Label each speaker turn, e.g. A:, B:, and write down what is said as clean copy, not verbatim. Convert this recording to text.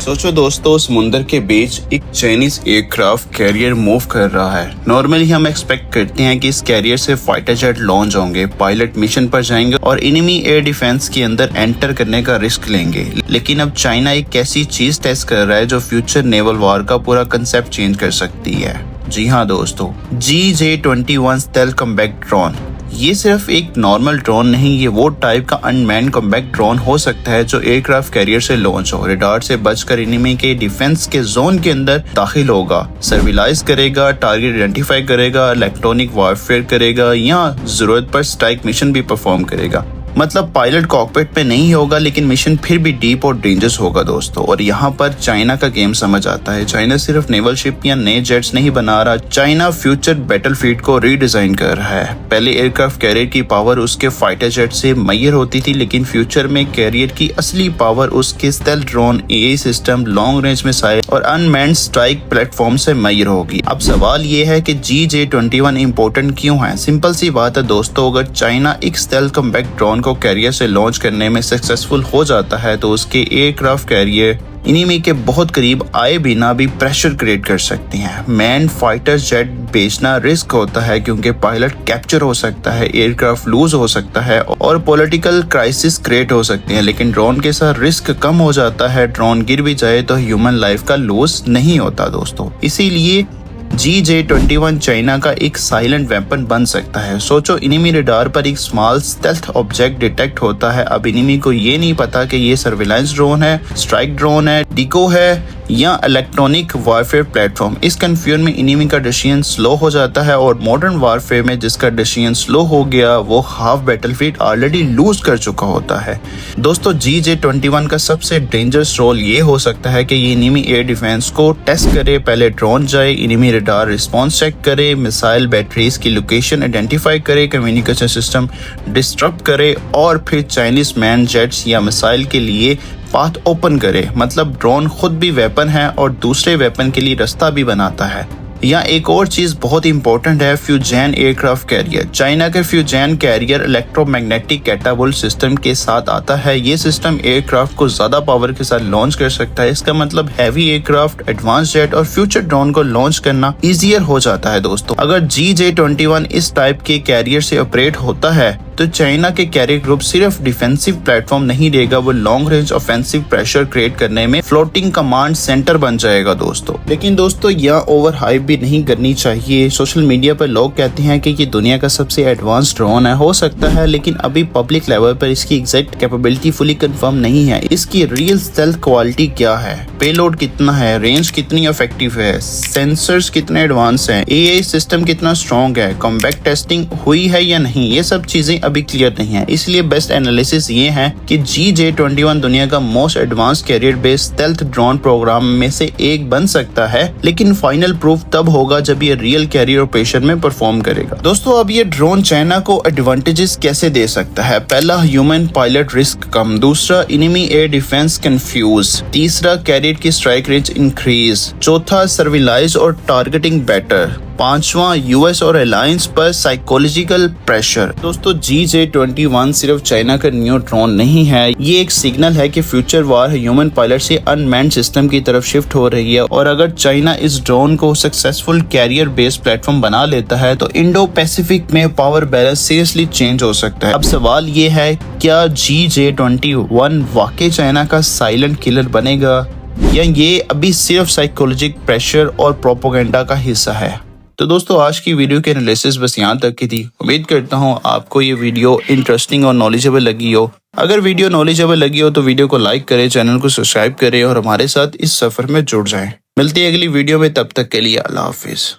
A: सोचो दोस्तों, समुंदर के बीच एक चाइनीज एयरक्राफ्ट कैरियर मूव कर रहा है। नॉर्मली हम एक्सपेक्ट करते हैं कि इस कैरियर से फाइटर जेट लॉन्च होंगे, पायलट मिशन पर जाएंगे और एनिमी एयर डिफेंस के अंदर एंटर करने का रिस्क लेंगे। लेकिन अब चाइना एक ऐसी चीज टेस्ट कर रहा है जो फ्यूचर नेवल वॉर का पूरा कंसेप्ट चेंज कर सकती है। जी हाँ दोस्तों, GJ-21 स्टेल्थ कॉम्बैट ड्रोन। ये सिर्फ एक नॉर्मल ड्रोन नहीं, ये वो टाइप का अनमैन्ड कॉम्बैट ड्रोन हो सकता है जो एयरक्राफ्ट कैरियर से लॉन्च हो, रेडार से बचकर एनिमी के डिफेंस के जोन के अंदर दाखिल होगा, सर्विलाइज करेगा, टारगेट आइडेंटिफाई करेगा, इलेक्ट्रॉनिक वॉरफेयर करेगा या जरूरत पर स्ट्राइक मिशन भी परफॉर्म करेगा। मतलब पायलट कॉकपिट पे नहीं होगा लेकिन मिशन फिर भी डीप और डेंजरस होगा दोस्तों। और यहाँ पर चाइना का गेम समझ आता है। चाइना सिर्फ नेवल शिप या नए जेट्स नहीं बना रहा, चाइना फ्यूचर बैटलफील्ड को रीडिजाइन कर रहा है। पहले एयरक्राफ्ट कैरियर की पावर उसके फाइटर जेट से मैयर होती थी, लेकिन फ्यूचर में कैरियर की असली पावर उसके stealth drone, AI system, long range missile और अनमैन्ड स्ट्राइक प्लेटफॉर्म से मैयर होगी। अब सवाल ये है कि GJ-21 इम्पोर्टेंट क्यों है? सिंपल सी बात है दोस्तों, अगर चाइना एक स्टेल्थ कॉम्बैट ड्रोन को कैरियर से लॉन्च करने में सक्सेसफुल हो जाता है तो उसके एयरक्राफ्ट कैरियर एनिमी के बहुत करीब आए बिना भी प्रेशर क्रिएट कर सकती हैं। मैन फाइटर जेट बेचना रिस्क होता है क्योंकि पायलट कैप्चर हो सकता है, एयरक्राफ्ट लूज हो सकता है और पॉलिटिकल क्राइसिस क्रिएट हो सकती है। लेकिन ड्रोन के साथ रिस्क कम हो जाता है, ड्रोन गिर भी जाए तो ह्यूमन लाइफ का लॉस नहीं होता दोस्तों। इसीलिए GJ-21 चाइना का एक साइलेंट वेपन बन सकता है। सोचो, एनिमी रेडार पर एक स्मॉल स्टेल्थ ऑब्जेक्ट डिटेक्ट होता है। अब एनिमी को ये नहीं पता कि ये सर्विलांस ड्रोन है, स्ट्राइक ड्रोन है, डिको है या इलेक्ट्रॉनिक वॉरफेयर प्लेटफॉर्म। इस कंफ्यूजन में एनिमी का डिसीजन स्लो हो जाता है और मॉडर्न वॉरफेयर में जिसका डिसीजन स्लो हो गया वो हाफ बैटलफील्ड ऑलरेडी लूज कर चुका होता है। दोस्तों, GJ-21 का सबसे डेंजरस रोल ये हो सकता है कि ये एनिमी एयर डिफेंस को टेस्ट करे। पहले ड्रोन जाए, एनिमी रेडार रिस्पॉन्स चेक करे, मिसाइल बैटरीज की लोकेशन आइडेंटिफाई करे, कम्युनिकेशन सिस्टम डिस्टर्ब करे और फिर चाइनीज मैन जेट्स या मिसाइल के लिए पाथ ओपन करे। मतलब ड्रोन खुद भी वेपन है और दूसरे वेपन के लिए रास्ता भी बनाता है। यहाँ एक और चीज बहुत इंपॉर्टेंट है, फ्यूजन एयरक्राफ्ट कैरियर। चाइना के फ्यूजन कैरियर इलेक्ट्रोमैग्नेटिक कैटाबुल्ट सिस्टम के साथ आता है। ये सिस्टम एयरक्राफ्ट को ज्यादा पावर के साथ लॉन्च कर सकता है। इसका मतलब हैवी एयरक्राफ्ट, एडवांस जेट और फ्यूचर ड्रोन को लॉन्च करना इजियर हो जाता है दोस्तों। अगर GJ-21 इस टाइप के कैरियर से ऑपरेट होता है तो चाइना के कैरियर ग्रुप सिर्फ डिफेंसिव प्लेटफॉर्म नहीं रहेगा, वो long range offensive pressure create करने में फ्लोटिंग कमांड सेंटर बन जाएगा दोस्तों। लेकिन दोस्तों, यहाँ ओवर हाइप भी नहीं करनी चाहिए। सोशल मीडिया पर लोग कहते हैं कि ये दुनिया का सबसे एडवांस ड्रोन है, हो सकता है, लेकिन अभी पब्लिक लेवल पर इसकी एग्जैक्ट कैपेबिलिटी फुली कंफर्म नहीं है। इसकी रियल स्टेल्थ क्वालिटी क्या है, पेलोड कितना है, रेंज कितनी इफेक्टिव है, सेंसर्स कितने एडवांस हैं, एआई सिस्टम कितना स्ट्रॉन्ग है, कॉम्बैट टेस्टिंग हुई है या नहीं, ये सब चीजें अभी क्लियर नहीं है। इसलिए बेस्ट एनालिसिस ये है कि GJ-21 दुनिया का most advance carrier based stealth drone program में से एक बन सकता है, लेकिन फाइनल प्रूफ तब होगा जब ये रियल कैरियर ऑपरेशन में परफॉर्म करेगा। दोस्तों, अब ये ड्रोन चाइना को एडवांटेजेस कैसे दे सकता है? पहला, ह्यूमन पायलट रिस्क कम। दूसरा, एनिमी एयर डिफेंस कंफ्यूज। तीसरा, कैरियर की स्ट्राइक रेंज इंक्रीज। चौथा, सर्विलाइज और टारगेटिंग बेटर। पांचवा, यूएस और अलायंस पर साइकोलॉजिकल प्रेशर। दोस्तों, GJ-21 सिर्फ चाइना का न्यू ड्रोन नहीं है, ये एक सिग्नल है कि फ्यूचर वॉर ह्यूमन पायलट से अनमैन्ड सिस्टम की तरफ शिफ्ट हो रही है। और अगर चाइना इस ड्रोन को सक्सेसफुल कैरियर बेस्ड प्लेटफॉर्म बना लेता है तो इंडो पैसिफिक में पावर बैलेंस सीरियसली चेंज हो सकता है। अब सवाल ये है, क्या GJ-21 वाकई चाइना का साइलेंट किलर बनेगा या ये अभी सिर्फ साइकोलॉजिक प्रेशर और प्रोपेगेंडा का हिस्सा है? तो दोस्तों, आज की वीडियो की एनालिसिस बस यहाँ तक की थी। उम्मीद करता हूँ आपको ये वीडियो इंटरेस्टिंग और नॉलेजेबल लगी हो। अगर वीडियो नॉलेजेबल लगी हो तो वीडियो को लाइक करें, चैनल को सब्सक्राइब करें और हमारे साथ इस सफर में जुड़ जाएं। मिलती है अगली वीडियो में, तब तक के लिए अल्लाह हाफिज।